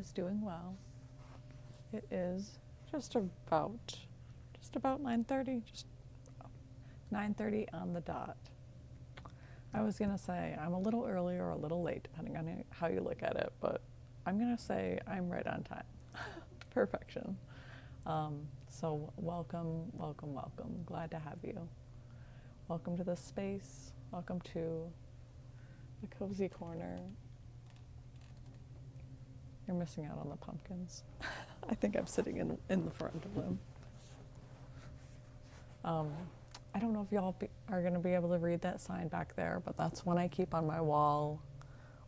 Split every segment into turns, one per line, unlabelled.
is doing well. It is just about 9:30, just 9:30 on the dot. I was going to say I'm a little early or a little late, depending on how you look at it, but I'm going to say I'm right on time. Perfection. So welcome. Glad to have you. Welcome to this space. Welcome to the cozy corner. You're missing out on the pumpkins. I think I'm sitting in the front of them. I don't know if y'all are going to be able to read that sign back there, but that's one I keep on my wall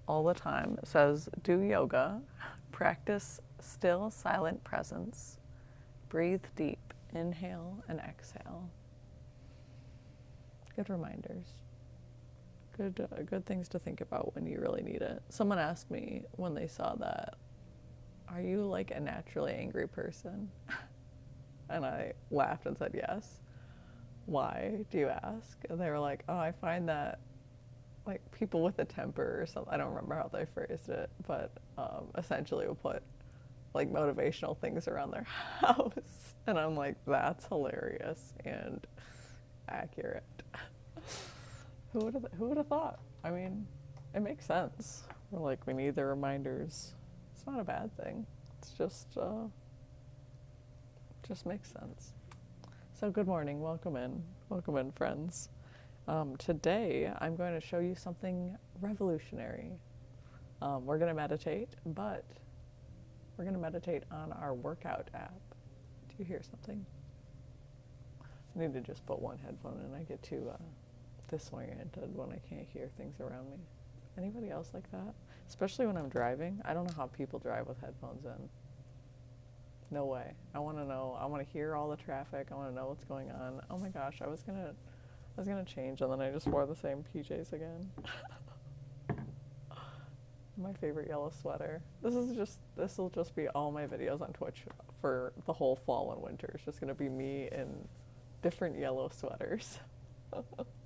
all the time. It says, do yoga, practice still, silent presence, breathe deep, inhale and exhale. Good reminders. Good things to think about when you really need it. Someone asked me when they saw that, are you like a naturally angry person? And I laughed and said yes. Why do you ask? And they were like, oh, I find that like people with a temper or something, I don't remember how they phrased it, but essentially will put like motivational things around their house. And I'm like, that's hilarious and accurate. Who would have thought? I mean, it makes sense. We're like, we need the reminders. It's not a bad thing. It's just makes sense. So good morning, welcome in friends. Today I'm going to show you something revolutionary. We're going to meditate, but we're going to meditate on our workout app. Do you hear something? I need to just put one headphone in. I get too disoriented when I can't hear things around me. Anybody else like that? Especially when I'm driving. I don't know how people drive with headphones in. No way. I want to know. I want to hear all the traffic. I want to know what's going on. Oh my gosh, I was gonna change, and then I just wore the same PJs again. My favorite yellow sweater. This will just be all my videos on Twitch for the whole fall and winter. It's just gonna be me in different yellow sweaters.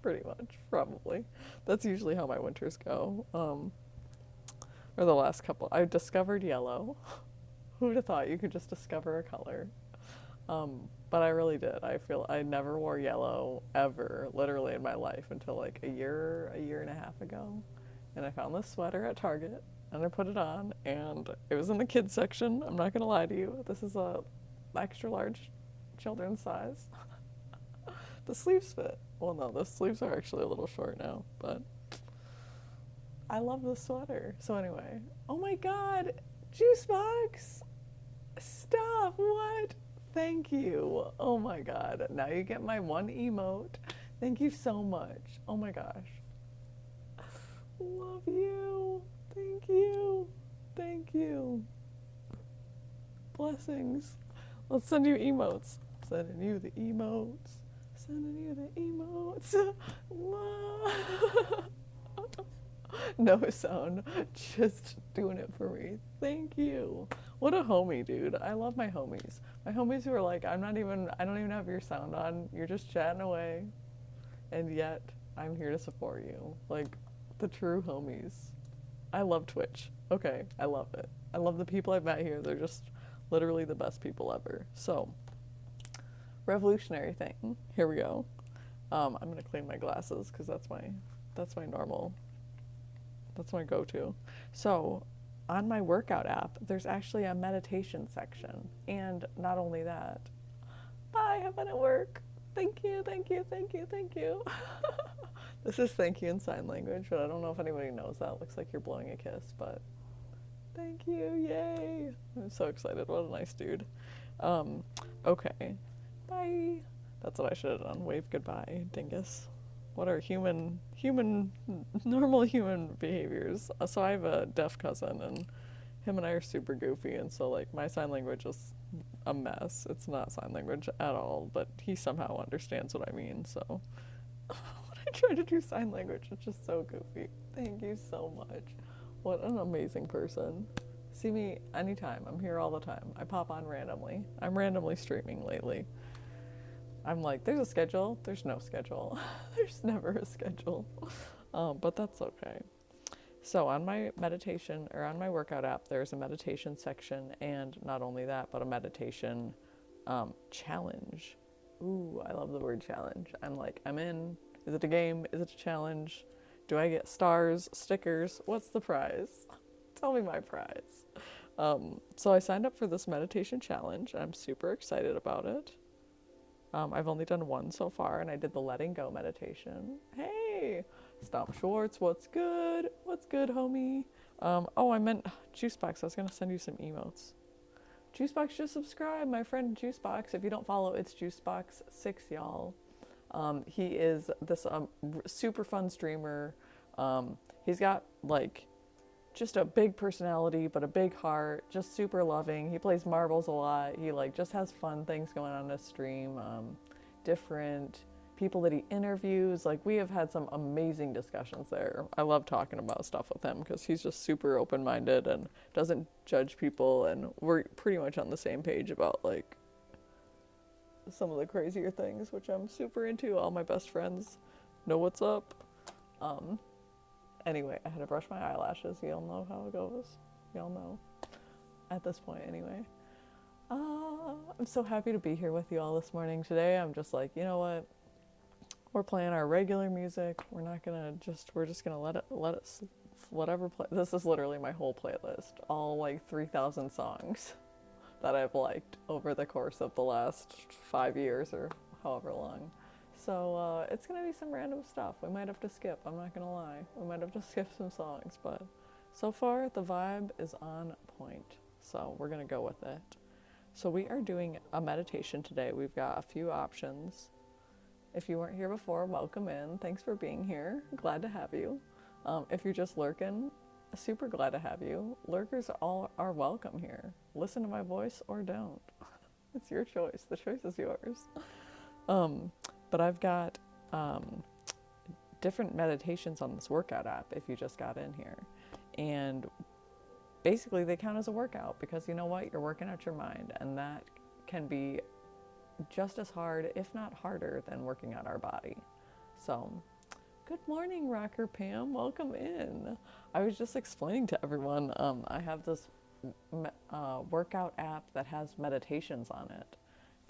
Pretty much, probably. That's usually how my winters go. Or the last couple. I discovered yellow. Who would have thought you could just discover a color? But I really did. I feel I never wore yellow ever, literally in my life, until like a year and a half ago. And I found this sweater at Target, and I put it on, and it was in the kids section. I'm not gonna lie to you. This is a extra large children's size. The sleeves fit. Well, no, the sleeves are actually a little short now, but I love this sweater. So anyway, oh my God, Juice Box! Stop, what? Thank you. Oh my God, now you get my one emote. Thank you so much. Oh my gosh. Love you. Thank you. Thank you. Blessings. Let's send you emotes. Sending you the emotes. Sending you the emotes. No sound, just doing it for me. Thank you. What a homie, dude. I love my homies. My homies who are like, I don't even have your sound on. You're just chatting away. And yet, I'm here to support you. Like, the true homies. I love Twitch. Okay, I love it. I love the people I've met here. They're just literally the best people ever. So, revolutionary thing. Here we go. I'm gonna clean my glasses because that's my normal. That's my go-to. So, on my workout app, there's actually a meditation section. And not only that, bye, have fun at work. Thank you. This is thank you in sign language, but I don't know if anybody knows that. It looks like you're blowing a kiss, but thank you, yay. I'm so excited, what a nice dude. Okay, bye. That's what I should have done, wave goodbye, dingus. What are normal human behaviors? So I have a deaf cousin, and him and I are super goofy, and so like my sign language is a mess. It's not sign language at all, but he somehow understands what I mean, so when I try to do sign language, it's just so goofy. Thank you so much. What an amazing person. See me anytime. I'm here all the time. I pop on randomly. I'm randomly streaming lately. I'm like, there's a schedule. There's no schedule. There's never a schedule. But that's okay. So on my meditation or on my workout app, there's a meditation section, and not only that, but a meditation challenge. Ooh, I love the word challenge. I'm in. Is it a game? Is it a challenge? Do I get stars, stickers? What's the prize? Tell me my prize. So I signed up for this meditation challenge. I'm super excited about it. I've only done one so far, and I did the letting go meditation. Hey, Stomp Schwartz, what's good? What's good, homie? I meant Juicebox. I was going to send you some emotes. Juicebox, just subscribe. My friend Juicebox, if you don't follow, it's Juicebox6, y'all. He is this super fun streamer. He's got just a big personality, but a big heart, just super loving. He plays marbles a lot. He just has fun things going on his stream. Different people that he interviews. We have had some amazing discussions there. I love talking about stuff with him because he's just super open-minded and doesn't judge people, and we're pretty much on the same page about some of the crazier things, which I'm super into. All my best friends know what's up. Anyway, I had to brush my eyelashes. Y'all know how it goes. Y'all know. At this point, anyway. I'm so happy to be here with you all this morning. Today, I'm just you know what? We're playing our regular music. We're just gonna let it whatever play. This is literally my whole playlist. All 3,000 songs that I've liked over the course of the last 5 years or however long. So it's going to be some random stuff. We might have to skip, I'm not going to lie. We might have to skip some songs, but so far the vibe is on point. So we're going to go with it. So we are doing a meditation today. We've got a few options. If you weren't here before, welcome in. Thanks for being here. Glad to have you. If you're just lurking, super glad to have you. Lurkers all are welcome here. Listen to my voice or don't. It's your choice. The choice is yours. But I've got different meditations on this workout app if you just got in here. And basically they count as a workout because you know what? You're working out your mind, and that can be just as hard, if not harder, than working out our body. So, good morning, Rocker Pam. Welcome in. I was just explaining to everyone, I have this workout app that has meditations on it.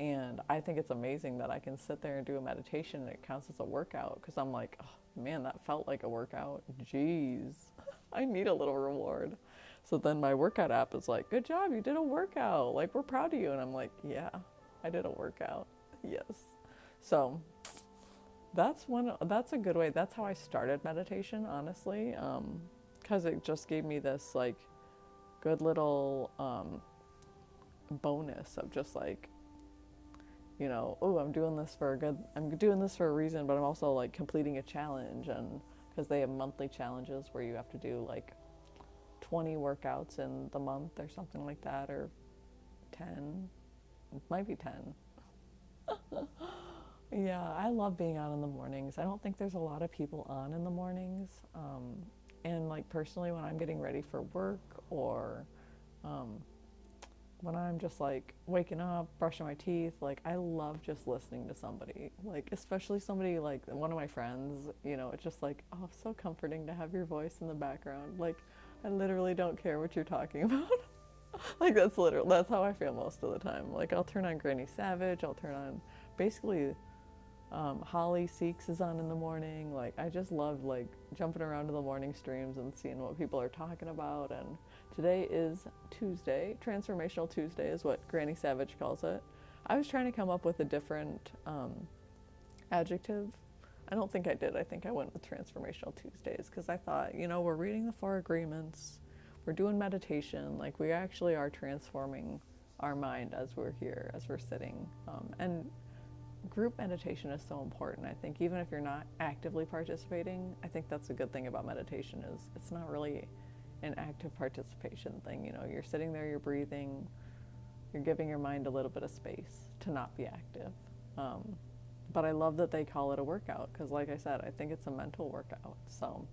And I think it's amazing that I can sit there and do a meditation and it counts as a workout, because I'm like, oh, man, that felt like a workout. Jeez, I need a little reward. So then my workout app is like, good job, you did a workout. We're proud of you. And I'm like, yeah, I did a workout. Yes. So that's a good way. That's how I started meditation, honestly, because it just gave me this good little bonus of just I'm doing this for a reason, but I'm also completing a challenge, and because they have monthly challenges where you have to do 20 workouts in the month or something like that, or 10. It might be 10. Yeah, I love being on in the mornings. I don't think there's a lot of people on in the mornings. And personally, when I'm getting ready for work, or when I'm just waking up, brushing my teeth, I love just listening to somebody, especially somebody one of my friends, it's just oh, so comforting to have your voice in the background. I literally don't care what you're talking about. That's how I feel most of the time. I'll turn on Granny Savage, I'll turn on basically Holly Seeks is on in the morning. I just love jumping around to the morning streams and seeing what people are talking about. And today is Tuesday. Transformational Tuesday is what Granny Savage calls it. I was trying to come up with a different adjective. I don't think I did. I think I went with Transformational Tuesdays because I thought, we're reading the 4 agreements. We're doing meditation. We actually are transforming our mind as we're here, as we're sitting. And group meditation is so important. I think even if you're not actively participating, I think that's a good thing about meditation is it's not really an active participation thing. You're sitting there, you're breathing, you're giving your mind a little bit of space to not be active. But I love that they call it a workout because, like I said, I think it's a mental workout. So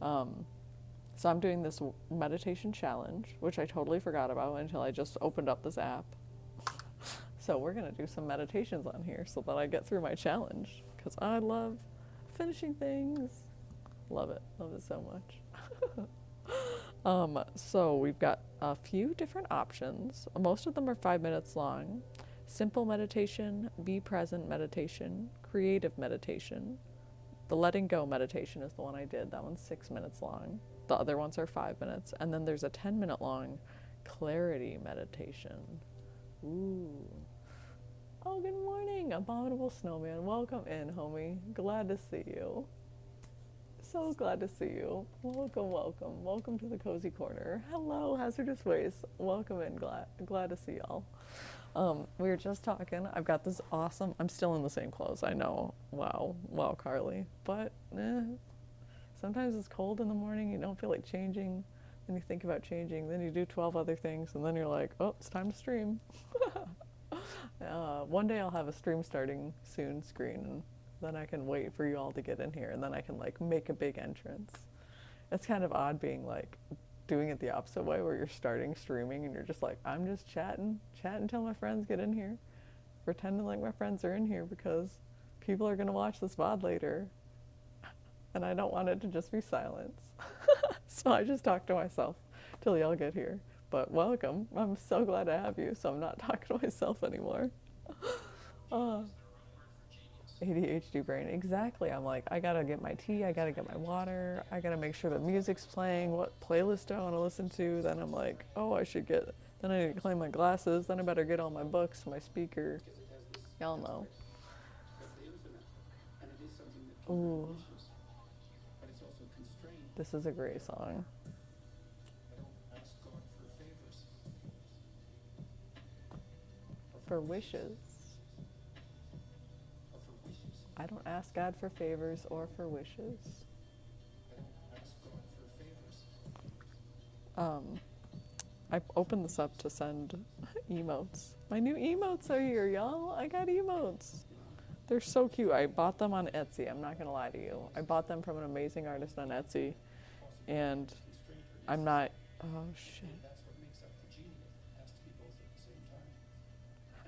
I'm doing this meditation challenge, which I totally forgot about until I just opened up this app. So we're going to do some meditations on here so that I get through my challenge because I love finishing things. Love it so much. So we've got a few different options. Most of them are 5 minutes long. Simple meditation, be present meditation, creative meditation. The letting go meditation is the one I did. That one's 6 minutes long. The other ones are 5 minutes. And then there's a 10-minute long clarity meditation. Ooh. Oh, good morning, Abominable Snowman. Welcome in, homie. Glad to see you. So glad to see you. Welcome, welcome. Welcome to the Cozy Corner. Hello, Hazardous Waste. Welcome in. Glad to see y'all. We were just talking. I've got this awesome, I'm still in the same clothes, I know. Wow, Carly. But sometimes it's cold in the morning, you don't feel like changing, then you think about changing, then you do 12 other things, and then you're like, oh, it's time to stream. One day I'll have a stream starting soon screen, and then I can wait for you all to get in here, and then I can like make a big entrance. It's kind of odd being like doing it the opposite way, where you're starting streaming and you're just like, I'm just chatting until my friends get in here, pretending like my friends are in here because people are gonna watch this VOD later, and I don't want it to just be silence. So I just talk to myself till y'all get here. But welcome. I'm so glad to have you, so I'm not talking to myself anymore. ADHD brain, exactly. I'm like, I gotta get my tea, I gotta get my water, I gotta make sure the music's playing, what playlist do I wanna listen to, then I'm like, oh, then I need to clean my glasses, then I better get all my books, my speaker, y'all know. Ooh, this is a great song. For wishes. I don't ask God for favors or for wishes. I opened this up to send emotes. My new emotes are here, y'all. I got emotes. They're so cute. I bought them on Etsy. I'm not gonna lie to you. I bought them from an amazing artist on Etsy, and I'm not. Oh shit.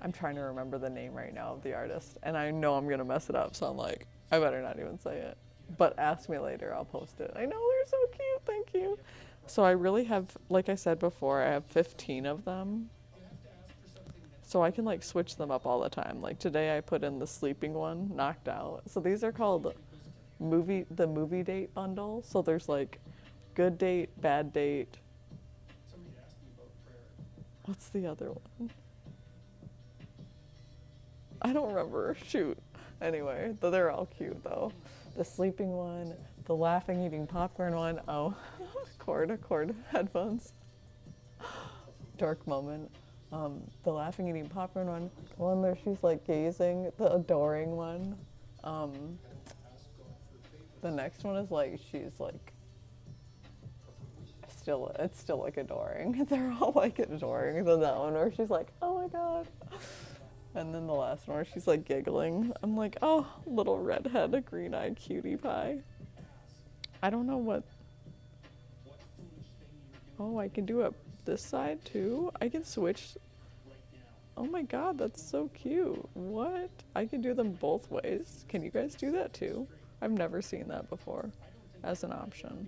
I'm trying to remember the name right now of the artist, and I know I'm gonna mess it up, so I'm like, I better not even say it. But ask me later, I'll post it. I know, they're so cute, thank you. So I really have, like I said before, I have 15 of them. So I can like switch them up all the time. Like today I put in the sleeping one, knocked out. So these are called the movie date bundle. So there's like good date, bad date. What's the other one? I don't remember. Shoot. Anyway, they're all cute though. The sleeping one, the laughing, eating popcorn one. Oh, cord headphones. Dark moment. The laughing, eating popcorn one where she's like gazing. The adoring one. The next one is like she's like it's still like adoring. They're all like adoring. Then that one where she's like, oh my god. And then the last one where she's like giggling. I'm like, oh, little redhead, a green-eyed cutie pie. I don't know what. Oh, I can do it this side too? I can switch. Oh my god, that's so cute. What? I can do them both ways. Can you guys do that too? I've never seen that before as an option.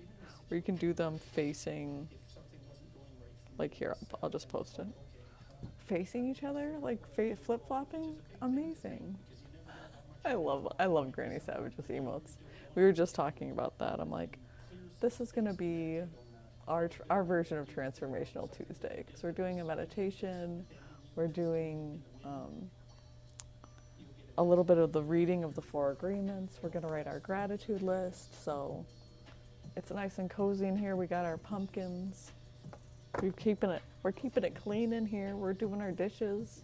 Or you can do them facing, like here, I'll just post it. Facing each other, like flip-flopping. Amazing. I love Granny Savage's emotes. We were just talking about that. I'm like, this is gonna be our version of Transformational Tuesday, because we're doing a meditation, we're doing a little bit of the reading of the 4 agreements, we're gonna write our gratitude list, so it's nice and cozy in here. We got our pumpkins. We're keeping it clean in here. We're doing our dishes.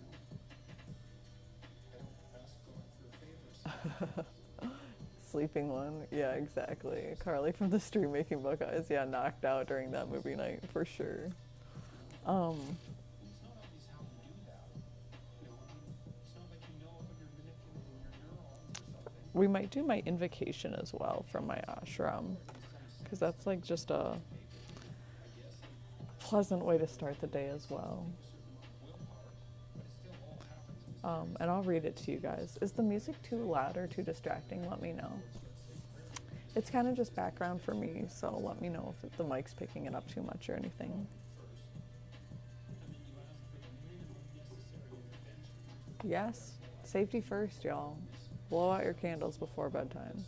Sleeping one, yeah, exactly. Carly from the Stream Making Book Eyes, yeah, knocked out during that movie night for sure. We might do my invocation as well from my ashram, because that's like just a pleasant way to start the day as well. And I'll read it to you guys. Is the music too loud or too distracting? Let me know. It's kind of just background for me, so let me know if the mic's picking it up too much or anything. Yes, safety first, y'all. Blow out your candles before bedtime.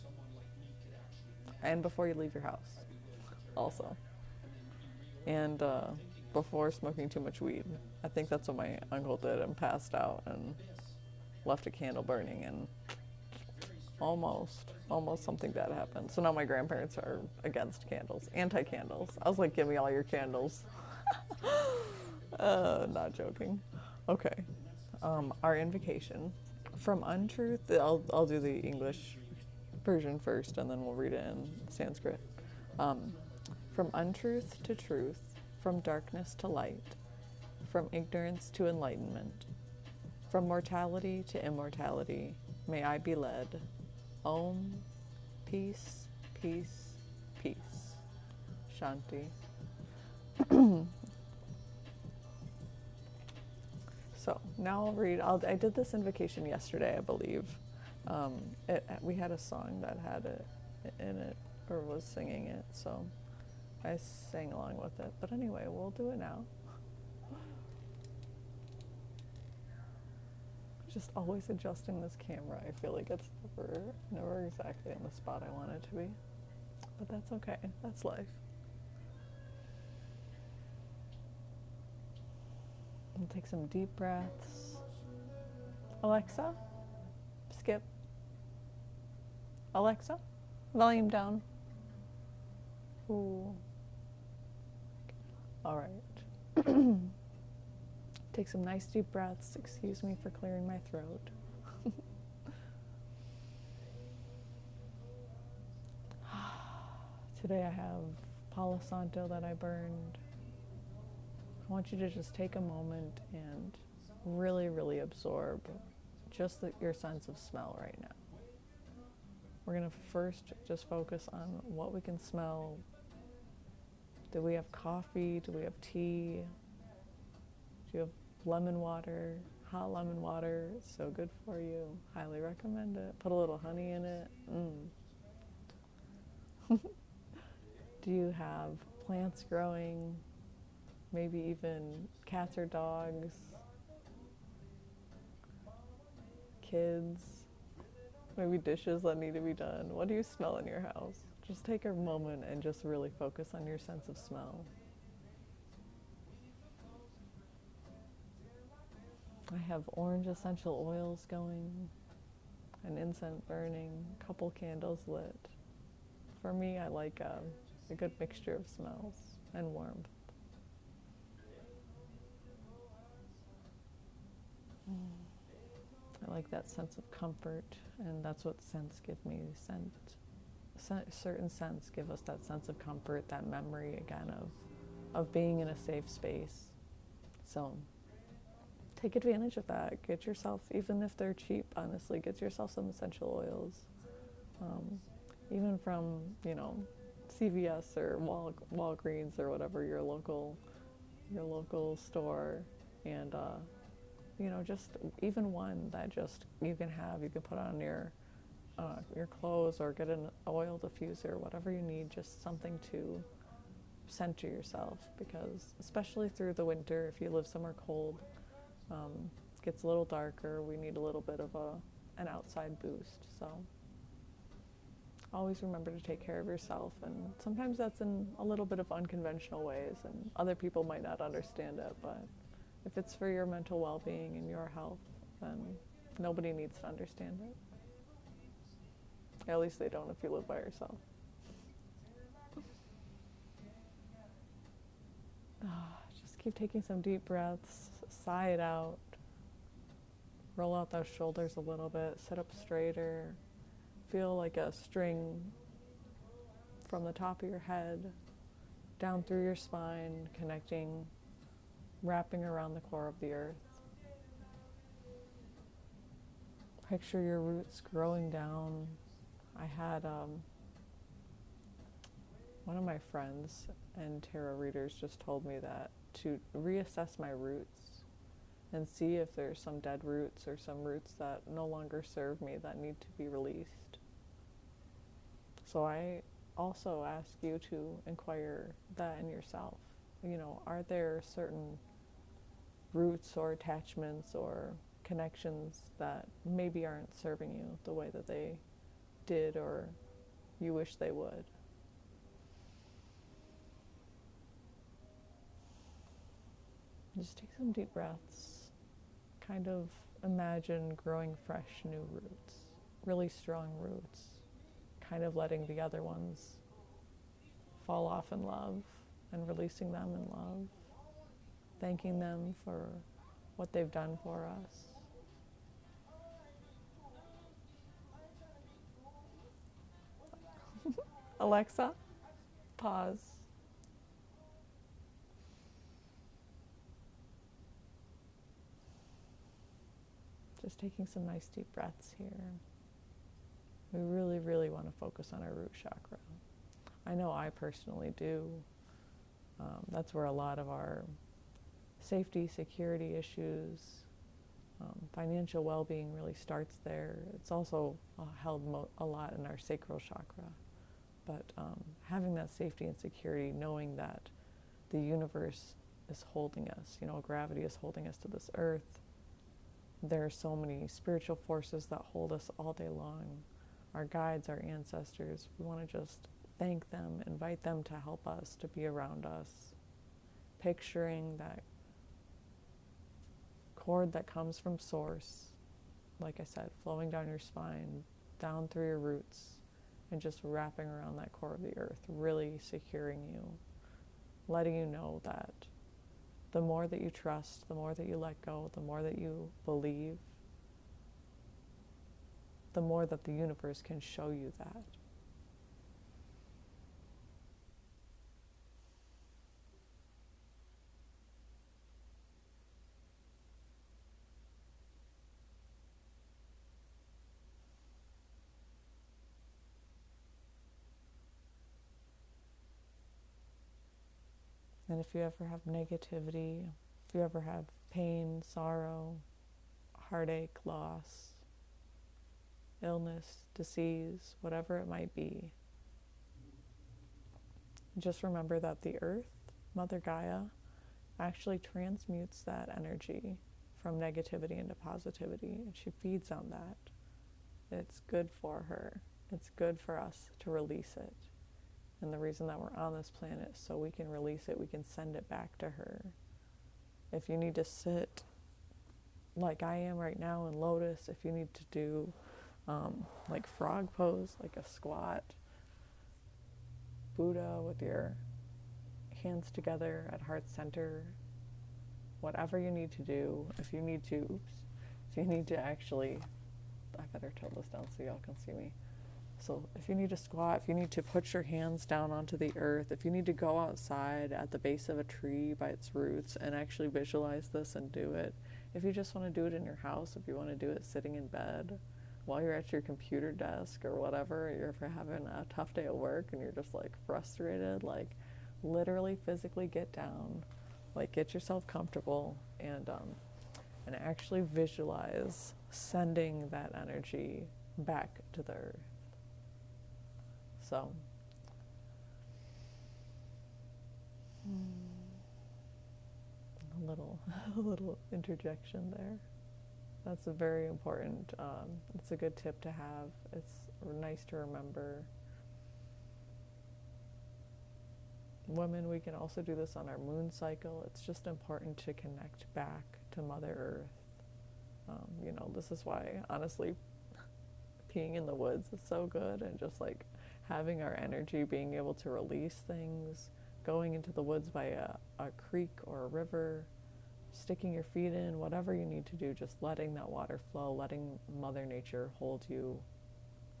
And before you leave your house, also. And before smoking too much weed. I think that's what my uncle did and passed out and left a candle burning, and almost something bad happened. So now my grandparents are against candles, anti-candles. I was like, give me all your candles. Not joking. Okay. Our invocation. From untruth, I'll do the English version first and then we'll read it in Sanskrit. From untruth to truth, from darkness to light, from ignorance to enlightenment, from mortality to immortality, may I be led. Om, peace, peace, peace. Shanti. So now I'll read. I did this invocation yesterday, I believe. We had a song that had it in it, or was singing it, so I sang along with it. But anyway, we'll do it now. Just always adjusting this camera. I feel like it's never exactly in the spot I want it to be. But that's okay. That's life. And take some deep breaths. Alexa, skip. Alexa, volume down. Ooh. All right. Take some nice deep breaths. Excuse me for clearing my throat. Today I have Palo Santo that I burned. I want you to just take a moment and really, really absorb just your sense of smell right now. We're going to first just focus on what we can smell. Do we have coffee? Do we have tea? Do you have lemon water? Hot lemon water, so good for you. Highly recommend it. Put a little honey in it. Do you have plants growing? Maybe even cats or dogs? Kids? Maybe dishes that need to be done? What do you smell in your house? Just take a moment and just really focus on your sense of smell. I have orange essential oils going, an incense burning, a couple candles lit. For me, I like a good mixture of smells and warmth. I like that sense of comfort, and that's what scents give me. Certain scents give us that sense of comfort, that memory again of being in a safe space. So take advantage of that. Get yourself, even if they're cheap, honestly, get yourself some essential oils. Even from, CVS or Walgreens or whatever, your local store. And, just even one that just you can put on your clothes or get an oil diffuser, whatever you need, just something to center yourself, because especially through the winter, if you live somewhere cold, it gets a little darker, we need a little bit of an outside boost. So always remember to take care of yourself, and sometimes that's in a little bit of unconventional ways, and other people might not understand it, but if it's for your mental well-being and your health, then nobody needs to understand it. At least they don't if you live by yourself. Just keep taking some deep breaths, sigh it out, roll out those shoulders a little bit, sit up straighter, feel like a string from the top of your head down through your spine, connecting, wrapping around the core of the earth. Picture your roots growing down. I had one of my friends and tarot readers just told me that to reassess my roots and see if there's some dead roots or some roots that no longer serve me that need to be released. So I also ask you to inquire that in yourself. You know, are there certain roots or attachments or connections that maybe aren't serving you the way that they did or you wish they would? Just take some deep breaths. Kind of imagine growing fresh new roots, really strong roots, kind of letting the other ones fall off in love and releasing them in love, thanking them for what they've done for us. Alexa, pause. Just taking some nice deep breaths here. We really, really want to focus on our root chakra. I know I personally do. That's where a lot of our safety, security issues, financial well-being really starts there. It's also held a lot in our sacral chakra. But having that safety and security, knowing that the universe is holding us, you know, gravity is holding us to this earth. There are so many spiritual forces that hold us all day long. Our guides, our ancestors, we want to just thank them, invite them to help us, to be around us. Picturing that cord that comes from source, like I said, flowing down your spine, down through your roots, and just wrapping around that core of the earth, really securing you, letting you know that the more that you trust, the more that you let go, the more that you believe, the more that the universe can show you that. And if you ever have negativity, if you ever have pain, sorrow, heartache, loss, illness, disease, whatever it might be, just remember that the earth, Mother Gaia, actually transmutes that energy from negativity into positivity, and she feeds on that. It's good for her. It's good for us to release it. And the reason that we're on this planet is so we can release it, we can send it back to her. If you need to sit like I am right now in lotus, if you need to do like frog pose, like a squat, Buddha with your hands together at heart center, whatever you need to do, if you need to actually, I better tilt this down so y'all can see me. So if you need to squat, if you need to put your hands down onto the earth, if you need to go outside at the base of a tree by its roots and actually visualize this and do it, if you just want to do it in your house, if you want to do it sitting in bed while you're at your computer desk or whatever, you're having a tough day at work and you're just like frustrated, like literally physically get down, like get yourself comfortable and actually visualize sending that energy back to the earth. So, a little interjection there. That's a very important, it's a good tip to have. It's nice to remember. Women, we can also do this on our moon cycle. It's just important to connect back to Mother Earth. You know, this is why, honestly, peeing in the woods is so good, and just like having our energy, being able to release things, going into the woods by a creek or a river, sticking your feet in, whatever you need to do, just letting that water flow, letting Mother Nature hold you,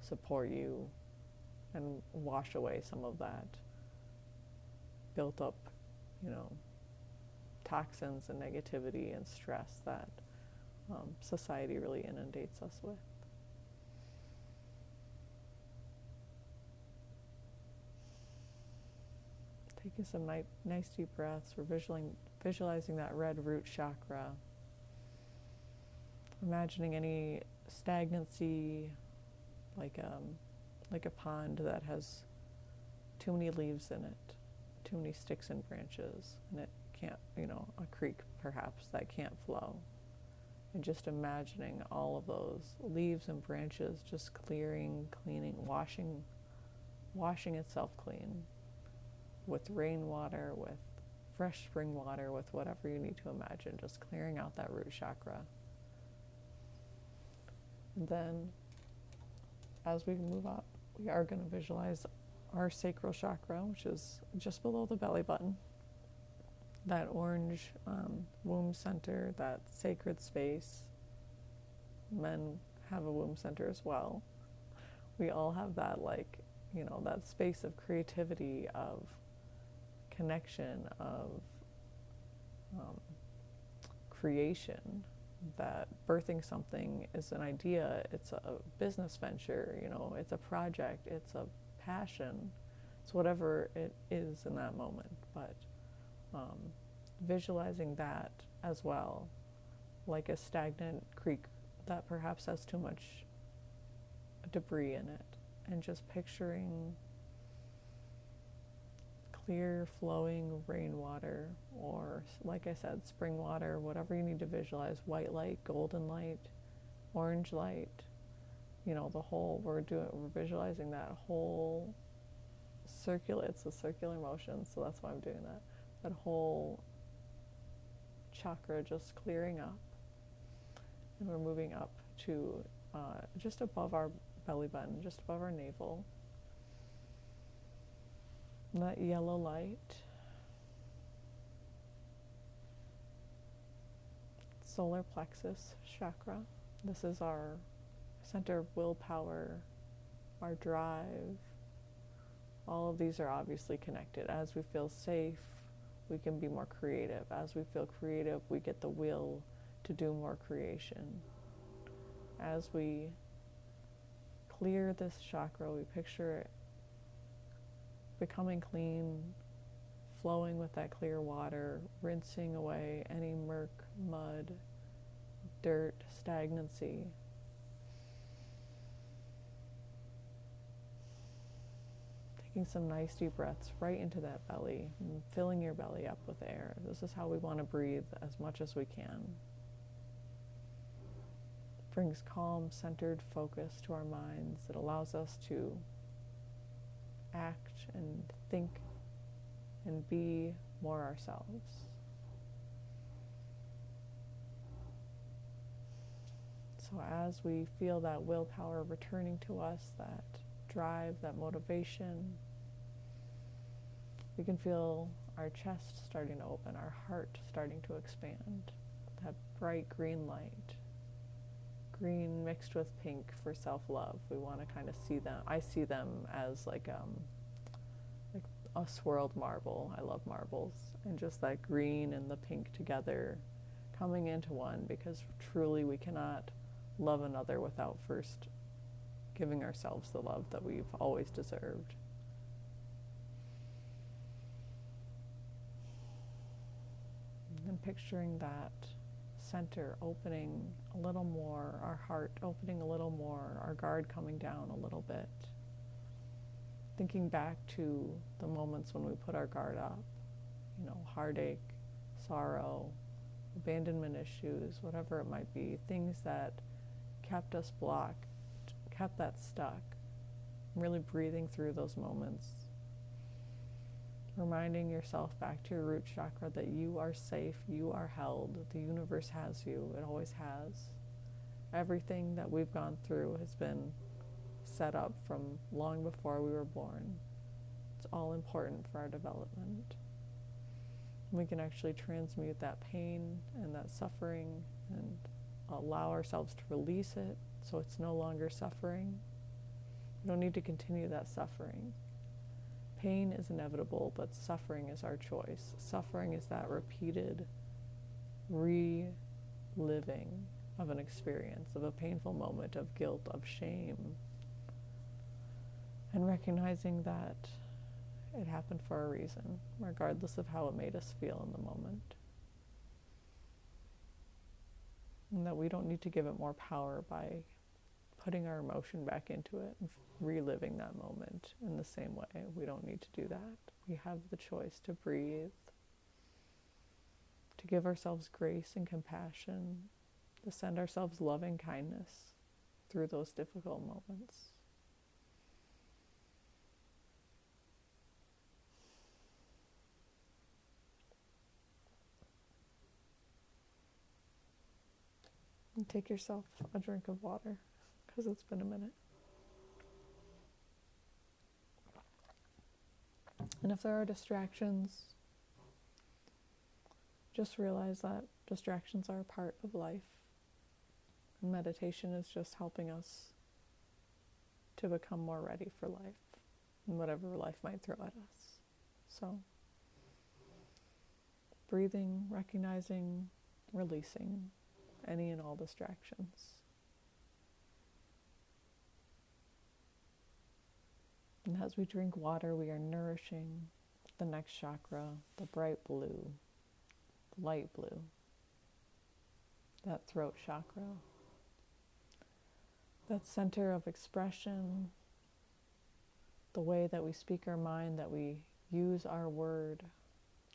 support you, and wash away some of that built up, you know, toxins and negativity and stress that society really inundates us with. Taking some nice deep breaths. We're visualizing that red root chakra. Imagining any stagnancy, like like a pond that has too many leaves in it, too many sticks and branches, and it can't, a creek perhaps that can't flow. And just imagining all of those leaves and branches just clearing, cleaning, washing itself clean with rainwater, with fresh spring water, with whatever you need to imagine, just clearing out that root chakra. And then as we move up, we are going to visualize our sacral chakra, which is just below the belly button. That orange womb center, that sacred space. Men have a womb center as well. We all have that, that space of creativity, of connection, of creation, that birthing something is an idea, it's a business venture, it's a project, it's a passion, it's whatever it is in that moment. But visualizing that as well, like a stagnant creek that perhaps has too much debris in it, and just picturing clear flowing rainwater, or like I said, spring water, whatever you need to visualize, white light, golden light, orange light, the whole, we're visualizing that whole circular, it's a circular motion, so that's why I'm doing that whole chakra just clearing up. And we're moving up to just above our belly button, just above our navel. And that yellow light, solar plexus chakra. This is our center of willpower, our drive. All of these are obviously connected. As we feel safe, we can be more creative. As we feel creative, we get the will to do more creation. As we clear this chakra, we picture it becoming clean, flowing with that clear water, rinsing away any murk, mud, dirt, stagnancy. Taking some nice deep breaths right into that belly, and filling your belly up with air. This is how we want to breathe as much as we can. Brings calm, centered focus to our minds. It allows us to act and think and be more ourselves. So as we feel that willpower returning to us, that drive, that motivation, we can feel our chest starting to open, our heart starting to expand. That bright green light, green mixed with pink for self-love. We want to kind of see them. I see them as like a swirled marble. I love marbles, and just that green and the pink together coming into one, because truly we cannot love another without first giving ourselves the love that we've always deserved. And picturing that center opening a little more, our heart opening a little more, our guard coming down a little bit. Thinking back to the moments when we put our guard up, heartache, sorrow, abandonment issues, whatever it might be, things that kept us blocked, kept that stuck. Really breathing through those moments. Reminding yourself back to your root chakra that you are safe, you are held, the universe has you, it always has. Everything that we've gone through has been set up from long before we were born. It's all important for our development. We can actually transmute that pain and that suffering and allow ourselves to release it so it's no longer suffering. We don't need to continue that suffering. Pain is inevitable, but suffering is our choice. Suffering is that repeated reliving of an experience, of a painful moment, of guilt, of shame. And recognizing that it happened for a reason, regardless of how it made us feel in the moment. And that we don't need to give it more power by putting our emotion back into it and reliving that moment in the same way. We don't need to do that. We have the choice to breathe, to give ourselves grace and compassion, to send ourselves loving kindness through those difficult moments. And take yourself a drink of water, because it's been a minute. And if there are distractions, just realize that distractions are a part of life. And meditation is just helping us to become more ready for life and whatever life might throw at us. So, breathing, recognizing, releasing any and all distractions. And as we drink water, we are nourishing the next chakra, the bright blue, the light blue, that throat chakra, that center of expression, the way that we speak our mind, that we use our word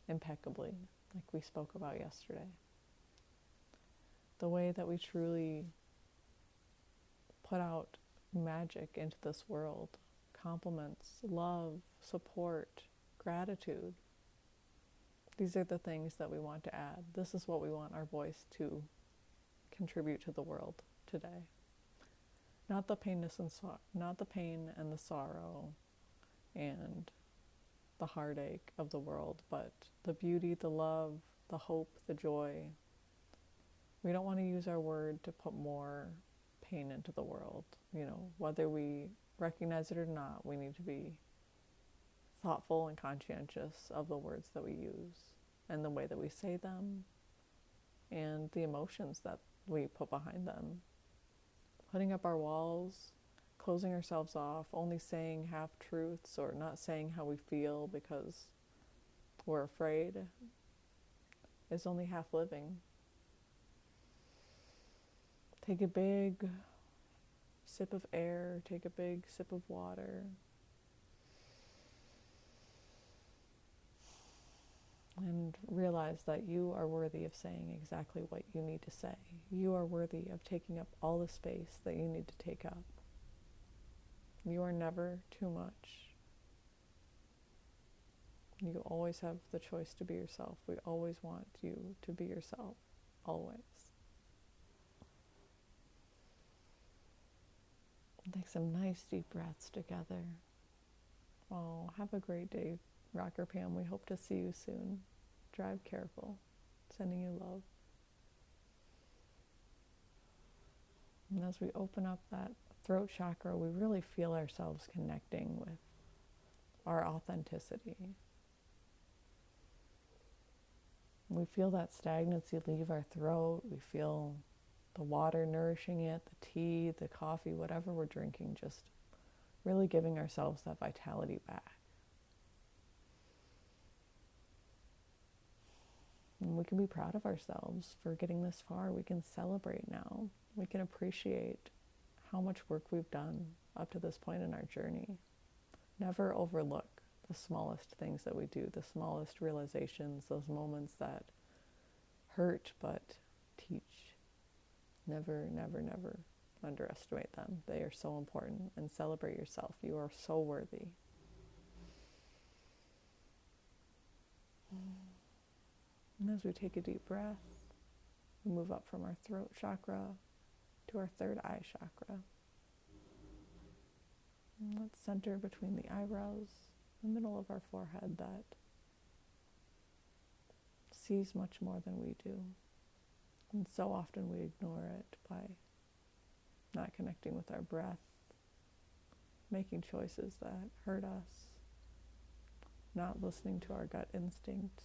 impeccably, like we spoke about yesterday. The way that we truly put out magic into this world, compliments, love, support, gratitude. These are the things that we want to add. This is what we want our voice to contribute to the world today. Not the pain and the sorrow and the heartache of the world, but the beauty, the love, the hope, the joy. We don't want to use our word to put more pain into the world. Whether we recognize it or not, we need to be thoughtful and conscientious of the words that we use and the way that we say them and the emotions that we put behind them. Putting up our walls, closing ourselves off, only saying half-truths or not saying how we feel because we're afraid is only half living. Take a big sip of air, take a big sip of water. And realize that you are worthy of saying exactly what you need to say. You are worthy of taking up all the space that you need to take up. You are never too much. You always have the choice to be yourself. We always want you to be yourself, always. Take some nice deep breaths together. Oh, have a great day, Rocker Pam. We hope to see you soon. Drive careful. Sending you love. And as we open up that throat chakra, we really feel ourselves connecting with our authenticity. We feel that stagnancy leave our throat. We feel the water nourishing it, the tea, the coffee, whatever we're drinking, just really giving ourselves that vitality back. And we can be proud of ourselves for getting this far. We can celebrate now. We can appreciate how much work we've done up to this point in our journey. Never overlook the smallest things that we do, the smallest realizations, those moments that hurt but teach. Never, never, never underestimate them. They are so important. And celebrate yourself. You are so worthy. And as we take a deep breath, we move up from our throat chakra to our third eye chakra. And let's center between the eyebrows, the middle of our forehead, that sees much more than we do. And so often we ignore it by not connecting with our breath, making choices that hurt us, not listening to our gut instincts,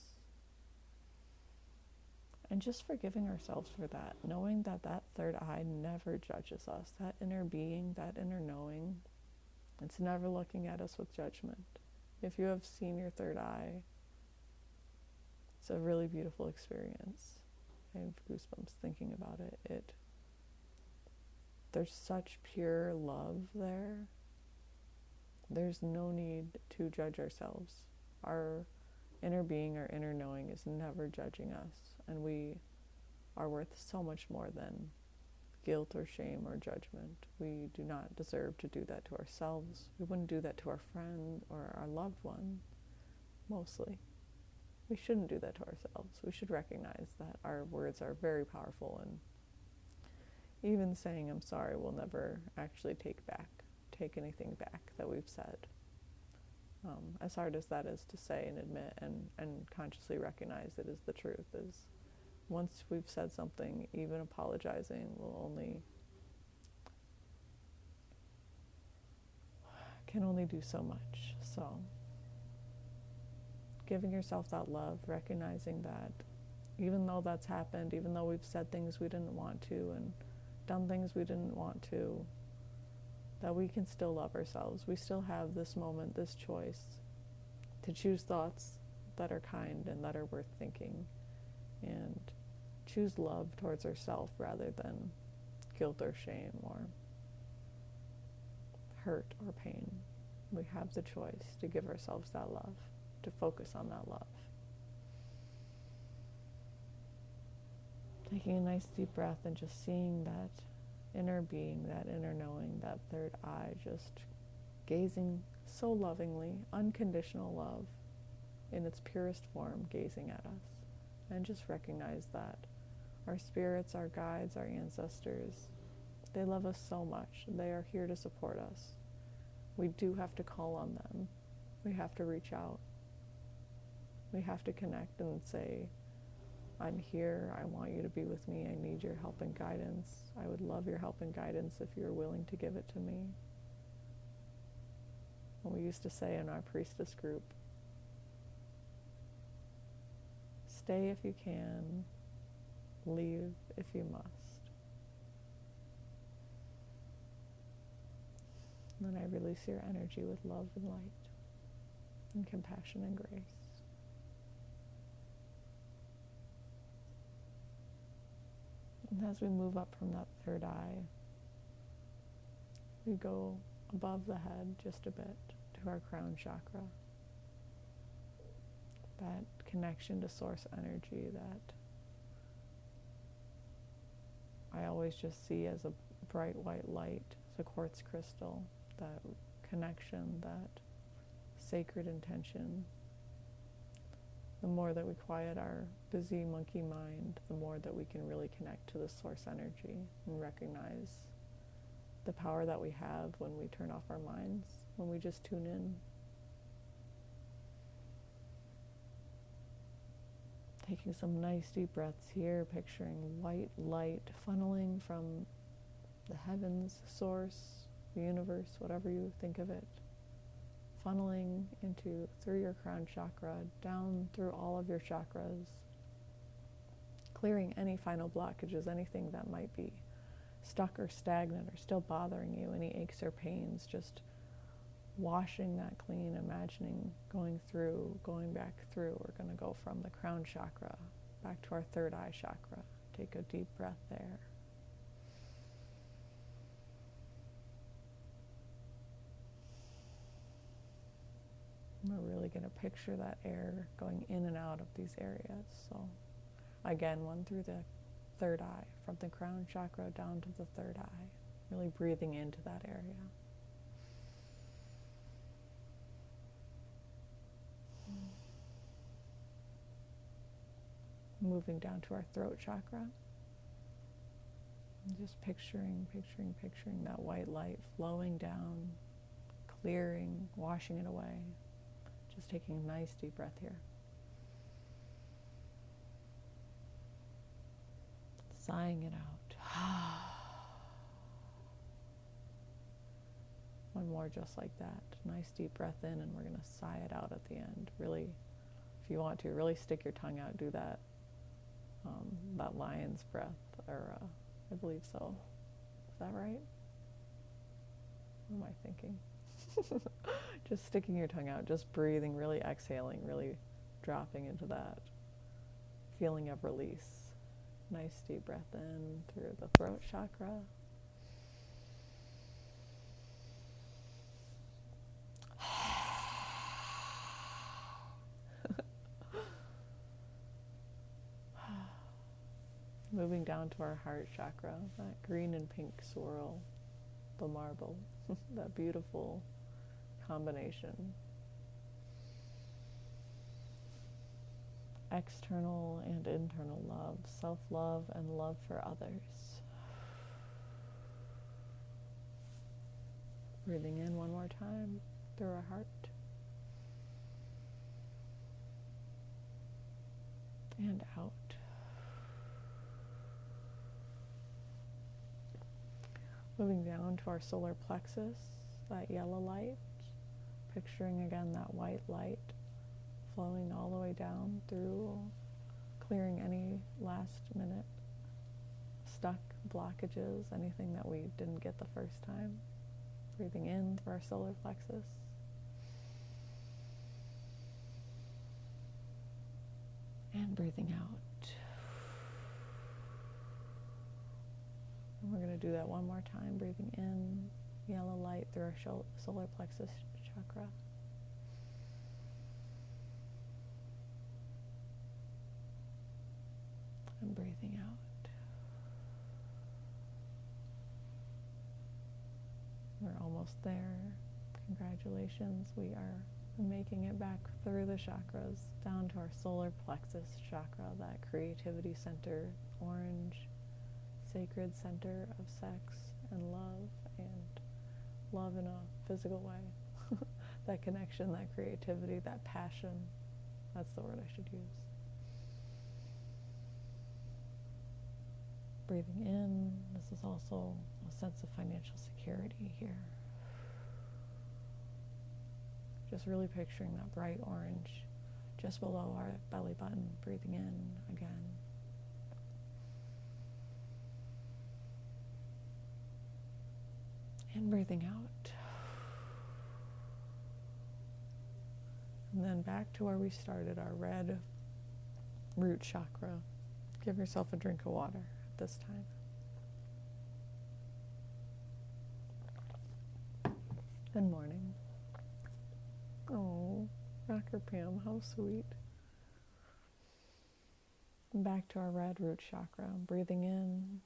and just forgiving ourselves for that, knowing that that third eye never judges us, that inner being, that inner knowing, it's never looking at us with judgment. If you have seen your third eye, it's a really beautiful experience. I have goosebumps thinking about it. It There's such pure love there. There's no need to judge ourselves. Our inner being, our inner knowing is never judging us, and we are worth so much more than guilt or shame or judgment. We do not deserve to do that to ourselves. We wouldn't do that to our friend or our loved one, mostly. We shouldn't do that to ourselves. We should recognize that our words are very powerful, and even saying I'm sorry will never actually take anything back that we've said. As hard as that is to say and admit and consciously recognize it is the truth, is once we've said something, even apologizing can only do so much. So giving yourself that love, recognizing that even though that's happened, even though we've said things we didn't want to and done things we didn't want to, that we can still love ourselves. We still have this moment, this choice to choose thoughts that are kind and that are worth thinking, and choose love towards ourselves rather than guilt or shame or hurt or pain. We have the choice to give ourselves that love, to focus on that love. Taking a nice deep breath and just seeing that inner being, that inner knowing, that third eye, just gazing so lovingly, unconditional love in its purest form, gazing at us. And just recognize that our spirits, our guides, our ancestors, they love us so much. They are here to support us. We do have to call on them. We have to reach out. We have to connect and say, I'm here, I want you to be with me, I need your help and guidance. I would love your help and guidance if you're willing to give it to me. And we used to say in our priestess group, stay if you can, leave if you must. And then I release your energy with love and light and compassion and grace. And as we move up from that third eye, we go above the head just a bit to our crown chakra. That connection to source energy that I always just see as a bright white light, as a quartz crystal, that connection, that sacred intention. The more that we quiet our busy monkey mind, the more that we can really connect to the source energy and recognize the power that we have when we turn off our minds, when we just tune in. Taking some nice deep breaths here, picturing white light funneling from the heavens, source, the universe, whatever you think of it, funneling through your crown chakra, down through all of your chakras, clearing any final blockages, anything that might be stuck or stagnant or still bothering you, any aches or pains, just washing that clean, imagining going back through. We're going to go from the crown chakra back to our third eye chakra. Take a deep breath there. We're really going to picture that air going in and out of these areas. So again, one through the third eye, from the crown chakra down to the third eye, really breathing into that area. Moving down to our throat chakra. And just picturing that white light flowing down, clearing, washing it away. Just taking a nice deep breath here. Sighing it out. One more just like that. Nice deep breath in, and we're going to sigh it out at the end. Really, if you want to, really stick your tongue out. Do that lion's breath, or I believe so. Is that right? What am I thinking? Just sticking your tongue out, just breathing, really exhaling, really dropping into that feeling of release. Nice deep breath in through the throat chakra. moving down to our heart chakra, that green and pink swirl, the marble, that beautiful combination. External and internal love, self-love and love for others. Breathing in one more time through our heart. And out. Moving down to our solar plexus, that yellow light. Picturing again that white light flowing all the way down through, clearing any last minute stuck blockages, anything that we didn't get the first time. Breathing in through our solar plexus. And breathing out. And we're going to do that one more time. Breathing in, yellow light through our solar plexus chakra. And breathing out. We're almost there. Congratulations. We are making it back through the chakras, down to our solar plexus chakra, that creativity center, orange, sacred center of sex and love in a physical way. That connection, that creativity, that passion. That's the word I should use. Breathing in, this is also a sense of financial security here. Just really picturing that bright orange just below our belly button. Breathing in again. And breathing out. And then back to where we started, our red root chakra. Give yourself a drink of water at this time. Good morning. Oh, Rocker Pam, how sweet. And back to our red root chakra. Breathing in.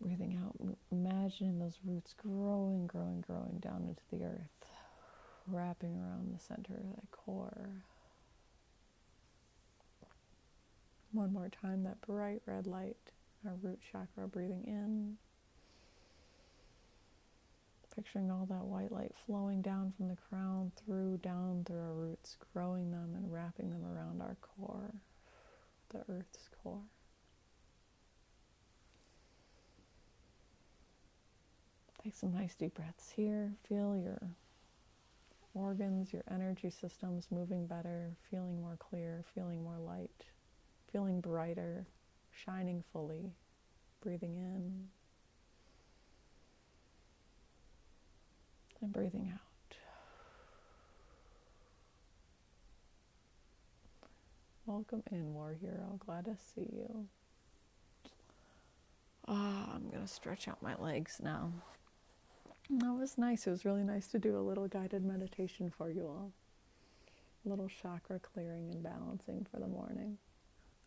Breathing out. Imagining those roots growing down into the earth. Wrapping around the center of that core. One more time, that bright red light. Our root chakra, breathing in. Picturing all that white light flowing down from the crown down through our roots, growing them and wrapping them around our core, the earth's core. Take some nice deep breaths here. Feel your organs, your energy systems moving better, feeling more clear, feeling more light, feeling brighter, shining fully. Breathing in. And breathing out. Welcome in, War Hero. Glad to see you. I'm going to stretch out my legs now. That was nice. It was really nice to do a little guided meditation for you all. A little chakra clearing and balancing for the morning.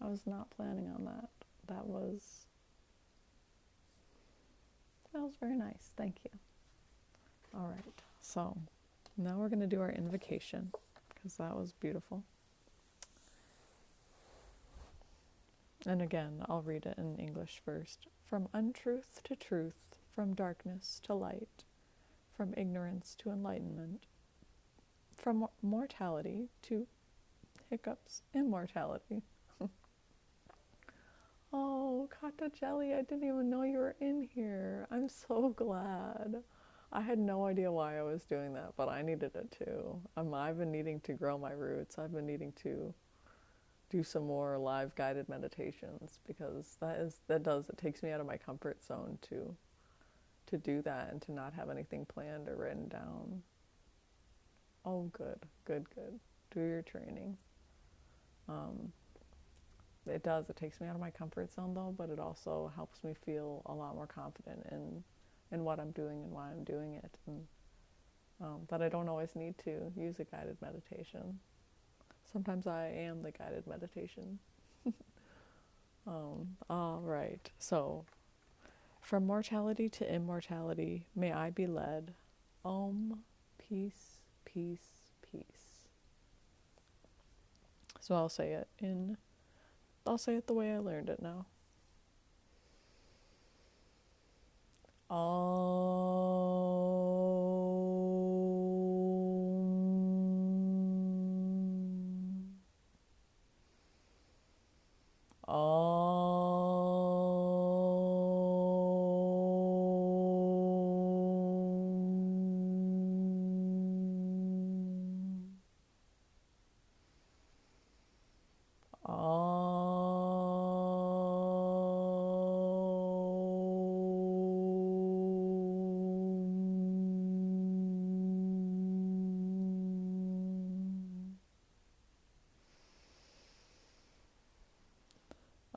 I was not planning on that. That was very nice. Thank you. All right, so now we're going to do our invocation, because that was beautiful. And again, I'll read it in English first. From untruth to truth, from darkness to light, from ignorance to enlightenment, from mortality to hiccups, immortality. Oh, Kata Jelly, I didn't even know you were in here. I'm so glad. I had no idea why I was doing that, but I needed it too. I've been needing to grow my roots. I've been needing to do some more live guided meditations, because it takes me out of my comfort zone to do that and to not have anything planned or written down. Oh, good. Do your training. It does. It takes me out of my comfort zone though, but it also helps me feel a lot more confident in what I'm doing and why I'm doing it, and that I don't always need to use a guided meditation. Sometimes I am the guided meditation. All right. So, from mortality to immortality, may I be led. Om, peace, peace, peace. So I'll say it the way I learned it now.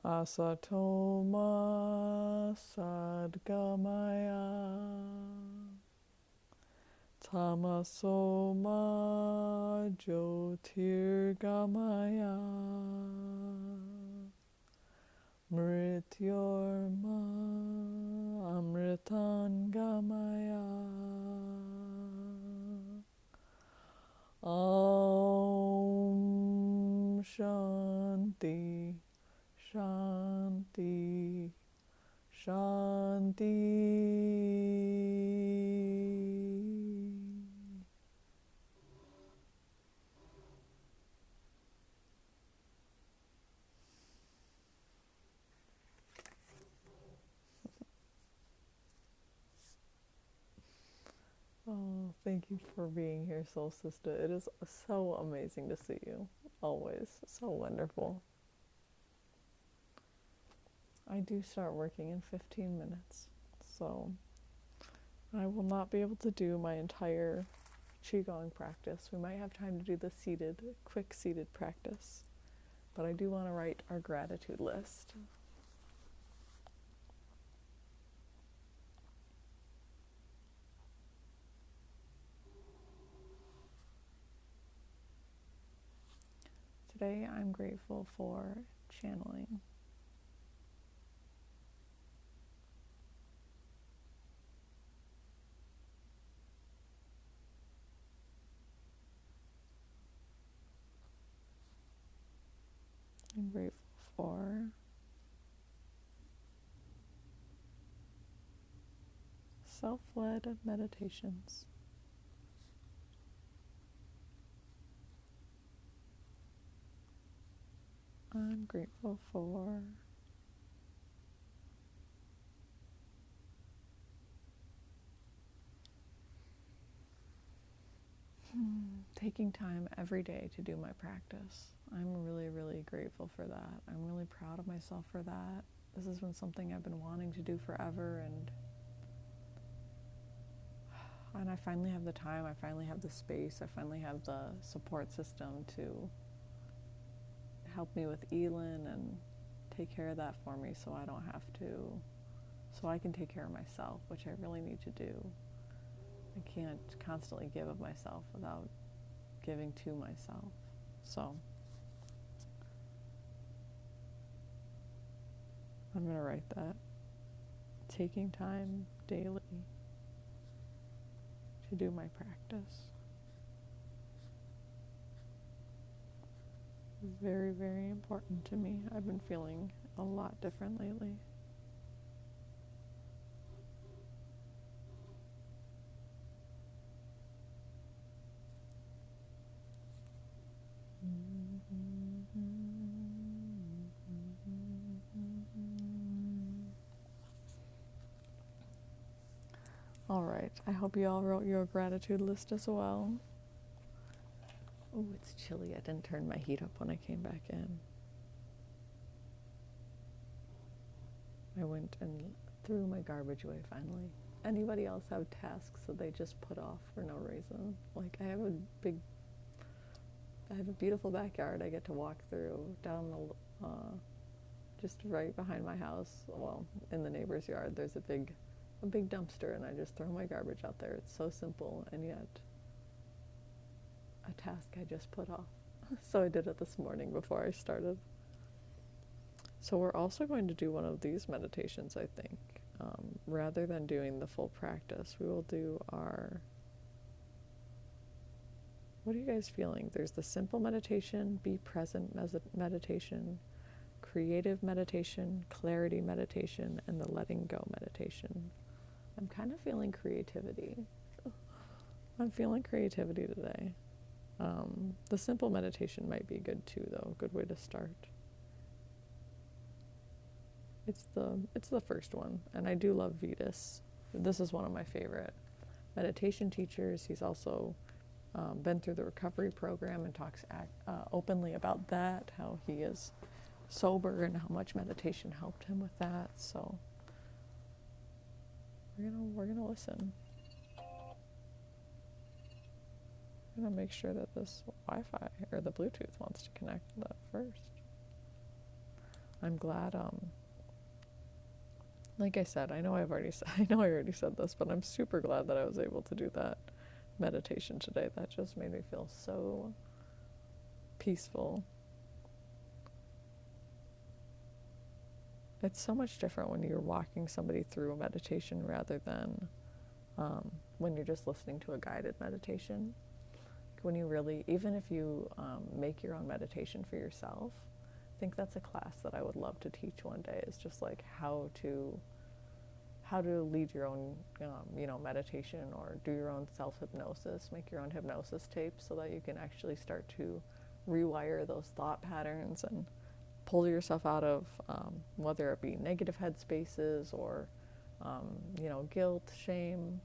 Asatoma sadgamaya tamasoma jyotirgamaya mrityorma amritangamaya Om Shanti Shanti, Shanti. Oh, thank you for being here, Soul Sister. It is so amazing to see you. Always. So wonderful. I do start working in 15 minutes, so I will not be able to do my entire Qigong practice. We might have time to do the quick seated practice, but I do want to write our gratitude list. Today I'm grateful for channeling. I'm grateful for self-led meditations. I'm grateful for taking time every day to do my practice. I'm really, really grateful for that. I'm really proud of myself for that. This has been something I've been wanting to do forever, and I finally have the time, I finally have the space, I finally have the support system to help me with Elin and take care of that for me so I don't have to, so I can take care of myself, which I really need to do. I can't constantly give of myself without giving to myself. So I'm going to write that. Taking time daily to do my practice. Very, very important to me. I've been feeling a lot different lately. All right, I hope you all wrote your gratitude list as well. Oh, it's chilly. I didn't turn my heat up when I came back in. I went and threw my garbage away finally. Anybody else have tasks that they just put off for no reason? Like, I have a beautiful backyard I get to walk through down the, just right behind my house. Well, in the neighbor's yard, there's a big dumpster, and I just throw my garbage out there. It's so simple, and yet a task I just put off. So I did it this morning before I started. So we're also going to do one of these meditations, I think. Rather than doing the full practice, we will do our... What are you guys feeling? There's the simple meditation, be present meditation, creative meditation, clarity meditation, and the letting go meditation. I'm kind of feeling creativity. I'm feeling creativity today. The simple meditation might be good too, though. Good way to start. It's the first one, and I do love Vetus. This is one of my favorite meditation teachers. He's also been through the recovery program and talks openly about that, how he is sober and how much meditation helped him with that. So we're gonna listen. I'm gonna make sure that this Wi-Fi or the Bluetooth wants to connect to that first. I'm glad. Like I said, I know I already said this, but I'm super glad that I was able to do that meditation today. That just made me feel so peaceful. It's so much different when you're walking somebody through a meditation rather than when you're just listening to a guided meditation. When you really, even if you make your own meditation for yourself, I think that's a class that I would love to teach one day, is just like how to lead your own meditation, or do your own self-hypnosis, make your own hypnosis tapes so that you can actually start to rewire those thought patterns and pull yourself out of whether it be negative headspaces or guilt, shame.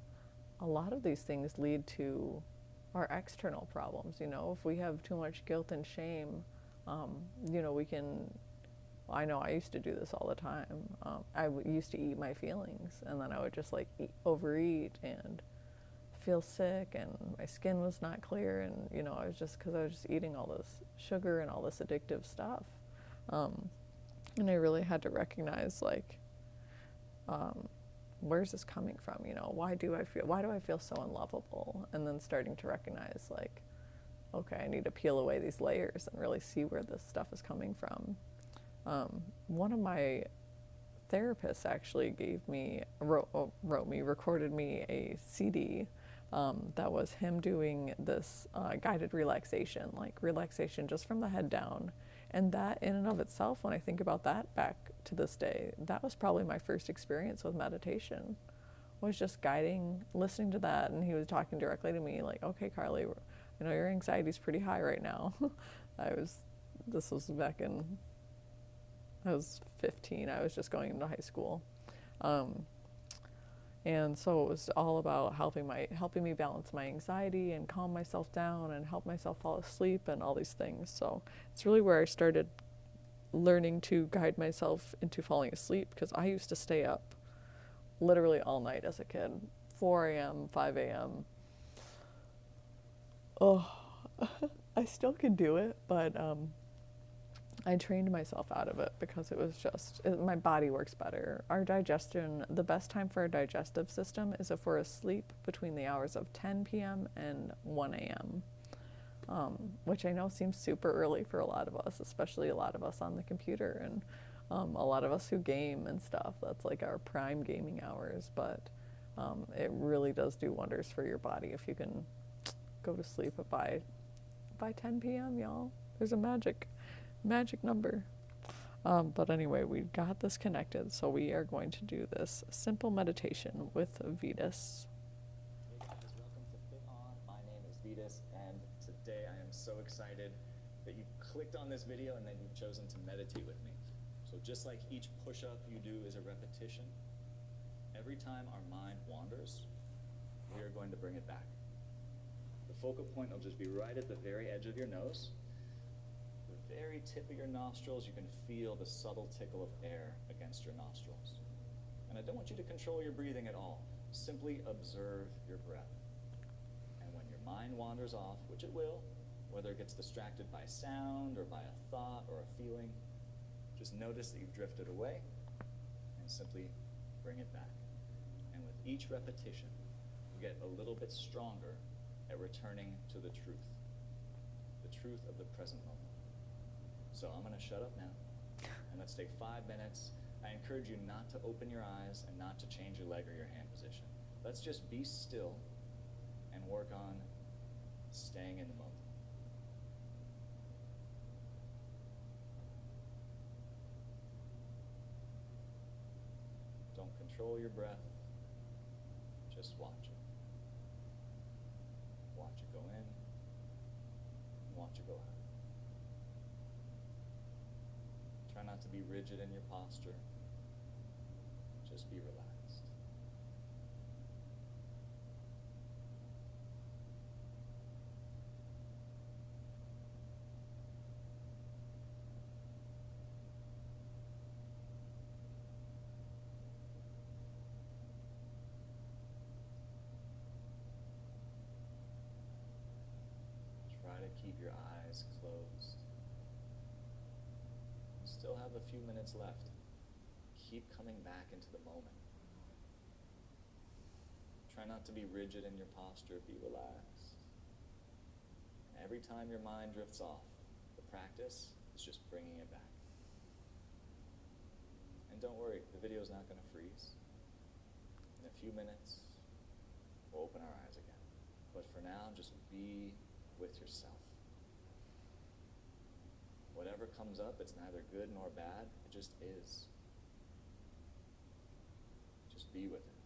A lot of these things lead to our external problems. If we have too much guilt and shame, we can... I know I used to do this all the time. I used to eat my feelings, and then I would just overeat and feel sick, and my skin was not clear, and I was just eating all this sugar and all this addictive stuff. And I really had to recognize where's this coming from? Why do I feel so unlovable? And then starting to recognize okay, I need to peel away these layers and really see where this stuff is coming from. One of my therapists actually recorded me a CD that was him doing this guided relaxation just from the head down. And that in and of itself, when I think about that back to this day, that was probably my first experience with meditation, was just listening to that. And he was talking directly to me okay, Carly, your anxiety's pretty high right now. This was back in... I was 15. I was just going into high school. And so it was all about helping me balance my anxiety and calm myself down and help myself fall asleep and all these things. So it's really where I started learning to guide myself into falling asleep, because I used to stay up literally all night as a kid, 4 a.m., 5 a.m. Oh, I still can do it, but I trained myself out of it because it was my body works better. Our digestion, the best time for our digestive system is if we're asleep between the hours of 10 p.m. and 1 a.m., which I know seems super early for a lot of us, especially a lot of us on the computer and a lot of us who game and stuff. That's our prime gaming hours, but it really does do wonders for your body if you can go to sleep by 10 p.m., y'all. There's a magic number. But anyway, we got this connected, so we are going to do this simple meditation with Vetus.
Hey guys, welcome to Fit On. My name is Vetus, and today I am so excited that you clicked on this video and that you've chosen to meditate with me. So just like each push-up you do is a repetition, every time our mind wanders, we are going to bring it back. The focal point will just be right at the very edge of your nose. Very tip of your nostrils, you can feel the subtle tickle of air against your nostrils. And I don't want you to control your breathing at all. Simply observe your breath. And when your mind wanders off, which it will, whether it gets distracted by sound or by a thought or a feeling, just notice that you've drifted away and simply bring it back. And with each repetition, you get a little bit stronger at returning to the truth. The the truth of the present moment. So I'm going to shut up now, and let's take 5 minutes. I encourage you not to open your eyes and not to change your leg or your hand position. Let's just be still and work on staying in the moment. Don't control your breath, just watch it. Watch it go in, watch it go out. Try not to be rigid in your posture, just be relaxed. Try to keep your eyes closed. You still have a few minutes left. Keep coming back into the moment. Try not to be rigid in your posture, be relaxed. And every time your mind drifts off, the practice is just bringing it back. And don't worry, the video is not going to freeze. In a few minutes, we'll open our eyes again. But for now, just be with yourself. Whatever comes up, it's neither good nor bad, it just is. Just be with it.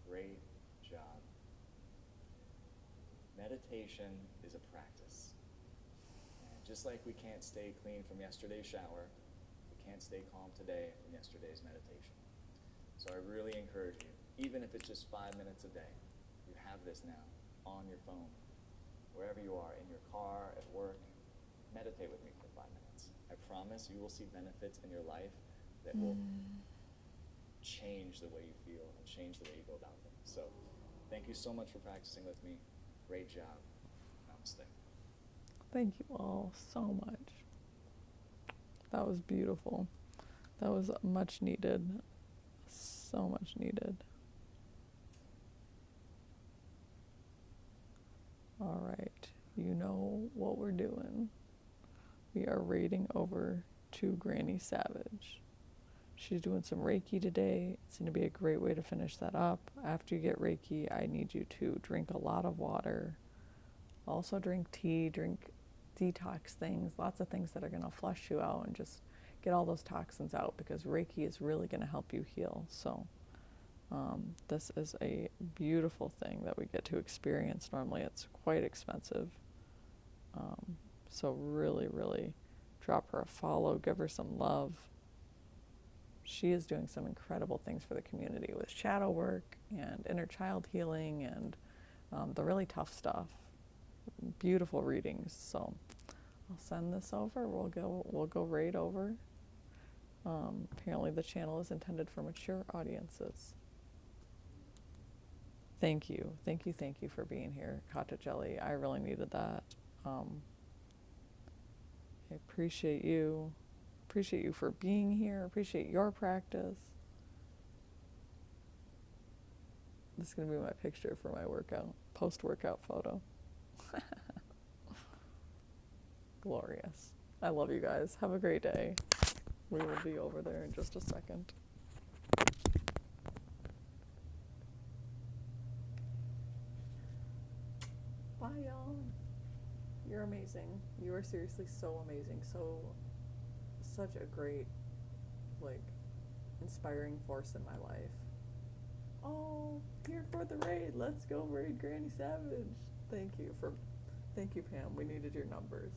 Great job. Meditation is a practice. And just like we can't stay clean from yesterday's shower, we can't stay calm today from yesterday's meditation. So I really encourage you, even if it's just 5 minutes a day, you have this now on your phone, wherever you are, in your car, at work, meditate with me for 5 minutes. I promise you will see benefits in your life that will change the way you feel and change the way you go about things. So thank you so much for practicing with me. Great job. Namaste.
Thank you all so much. That was beautiful. That was much needed. So much needed. All right, you know what we're doing. We are raiding over to Granny Savage. She's doing some Reiki today. It's going to be a great way to finish that up. After you get Reiki, I need you to drink a lot of water. Also drink tea, drink detox things, lots of things that are going to flush you out and just get all those toxins out, because Reiki is really going to help you heal. So this is a beautiful thing that we get to experience. Normally it's quite expensive. So really, really drop her a follow, give her some love. She is doing some incredible things for the community with shadow work and inner child healing and the really tough stuff. Beautiful readings. So I'll send this over. We'll go right over. Apparently the channel is intended for mature audiences. Thank you. Thank you. Thank you for being here, Kata Jelly. I really needed that. I appreciate you. Appreciate you for being here. Appreciate your practice. This is going to be my picture for my workout, post-workout photo. Glorious. I love you guys. Have a great day. We will be over there in just a second. Bye, y'all. You're amazing. You are seriously so amazing. Such a great, like, inspiring force in my life. Oh, here for the raid. Let's go raid Granny Savage. Thank you, Pam. We needed your numbers.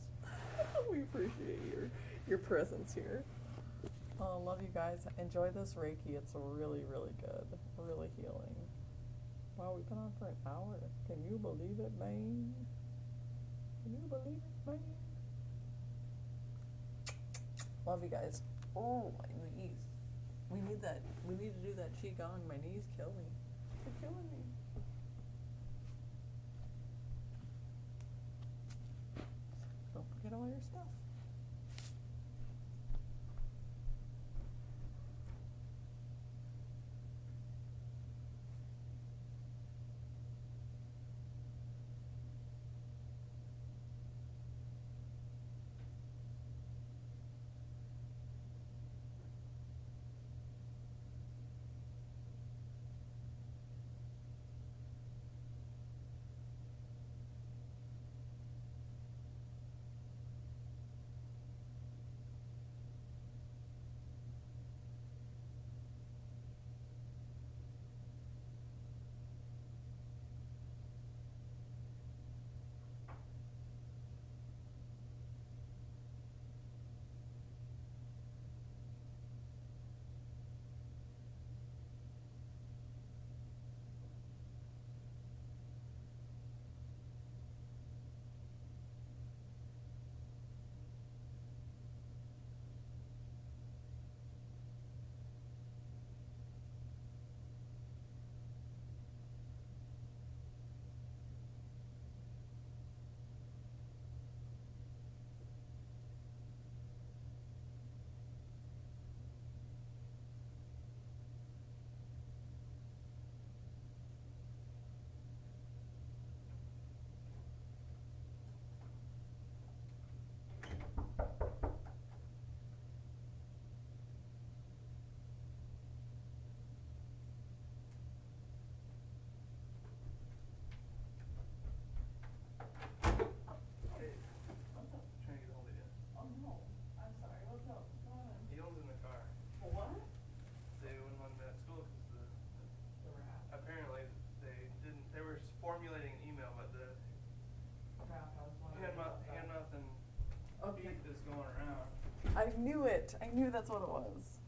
We appreciate your presence here. Oh, love you guys. Enjoy this Reiki. It's really, really good. Really healing. Wow, we've been on for an hour. Can you believe it, man? Can you believe it, man? Love you guys. Oh, my knees. We need to do that qigong. My knees kill me. They're killing me. Don't forget all your stuff.
Formulating an email, but the hand-mouth and
Okay.
heat that's going around.
I knew it. I knew that's what it was.